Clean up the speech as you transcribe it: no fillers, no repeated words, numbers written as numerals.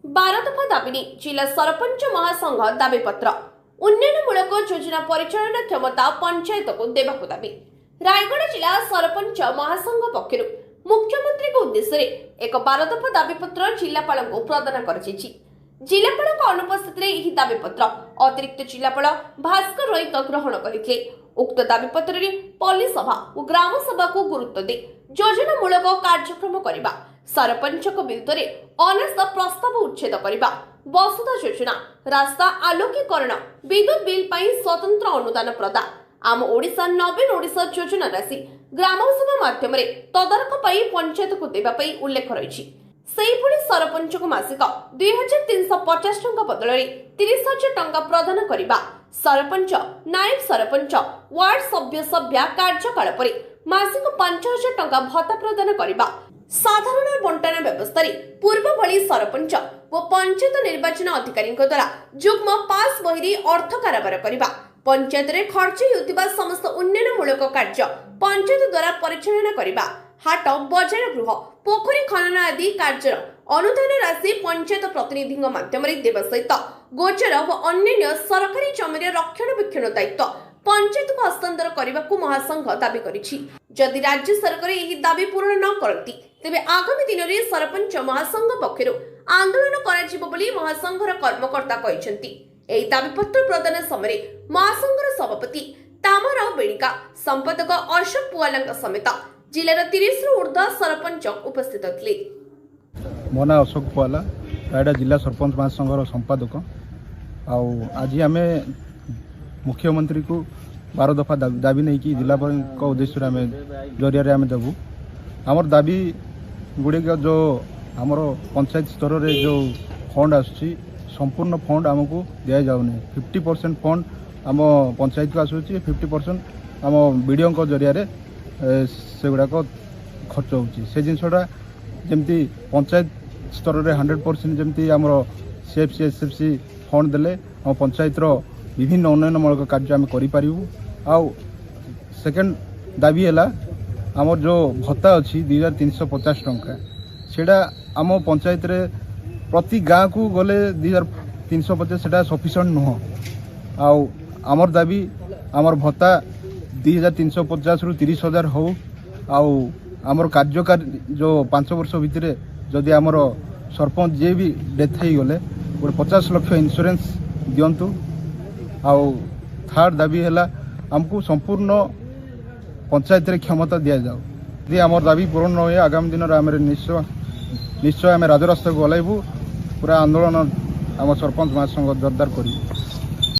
12 दफा दाबी नहीं जिला सरपंच महासंघ दाबीपत्र उन्नयनमूलक योजना परिचालन क्षमता पंचायत को देवाक दाबी। रायगढ़ जिला सरपंच महासंघ पक्षर मुख्यमंत्री को उद्देश्य एक 12 दफा दाबीपत्र जिलापाल को प्रदान कर जिलापाल अनुपस्थित दाबीपत्र अतिरिक्त जिलापाल भास्कर रईत ग्रहण करते। उक्त दाबीपत्र पल्ली सभा और ग्राम सभा को गुरुत्व दे योजनामूलक कार्यक्रम करने, सरपंच विरुद्ध में अनास्था प्रस्ताव उच्छेद करने, वसुधा योजना, रास्ता आलोकीकरण, विद्युत बिल पर स्वतंत्र अनुदान प्रदान, आम ओडिशा नवीन ओडिशा योजना राशि ग्रामसभा माध्यम तदारख पंचायत को देवाई उल्लेख रही। सरपंच को मासिक 2350 टंका बदल 30,000 टंका प्रदान करने, सरपंच नायब सरपंच वार्ड सभ्य सभ्या कार्यकाल पर मासिक 5,000 टंका भत्ता प्रदान करने, साधारण बंटन व्यवस्था पूर्व भली सरपंच व पंचायत निर्वाचन अधिकारी द्वारा जुग्म पास बही अर्थ कारोबार करने, पंचायत रे खर्च होता समस्त उन्नयनमूलक कार्य पंचायत द्वारा परिचालन करने, हाट बजार गृह पोखरी खनन आदि कार्य अनुदान राशि पंचायत प्रतिनिधि माध्यम देवा सहित गोचर व अन्य सरकारी जमी रक्षणाबेक्षण दायित्व पंचायत को हस्तांतर करने को महासंघ दाबी करिछि। जदि राज्य सरकार यह दाबी पूर्ण न करती तेबे आगामी दिन में सरपंच महासंघ पक्षर आंदोलन कराजिबो बोली महासंघर कर्मकर्ता कहिसेंति। एही दाबीपत्र प्रदान समय महासंघर सभापति तामाराव बेणिका, संपादक अशोक पुआला समेत जिलार 30 रु ऊर्ध्व सरपंच उपस्थित थे। मो ना अशोक पुआला, रायगढ़ जिला सरपंच महासंघर संपादक। आज आम मुख्यमंत्री को 12 दफा दाबी नहीं कि जिलापाल उद्देश्य आम जरिया आम देवु आमर दाबी गुड़िक जो आमर पंचायत स्तर में जो फंड आसूँ संपूर्ण फंड आमको दि जाऊनी। 50% फंड आम पंचायत को आसूँ, 50% आम विडीओ जरिया से गुड़ाक खर्च हो जिनसा जमती पंचायत स्तर में 100% जमती आमर CFC SFC फंड देले आम पंचायत विभिन्न उन्नयनमूलक कार्य आम करूँ। सेकेंड दाबी है आमर जो भत्ता अच्छी 2,350 टंका सेटा आम पंचायत रे प्रति गाँ को गले 2,350 से सफिशिएंट नुह। आमर दाबी आमर भत्ता 2,350 रु 30,000 हो। आमर कार्यकाल जो 5 वर्ष भितर जदि आमर सरपंच जे भी डेथ हो गले 50 लाख इंश्योरेंस दिंतु। थर्ड दाबी है आमको संपूर्ण पंचायत रे क्षमता दि जाऊ। यदि आमर दाबी पूर्ण न हुए आगामी दिन में निश्चय आम राजरास्ता को ओल्लू। पूरा आंदोलन आम सरपंच महासंघ जोरदार करूँ।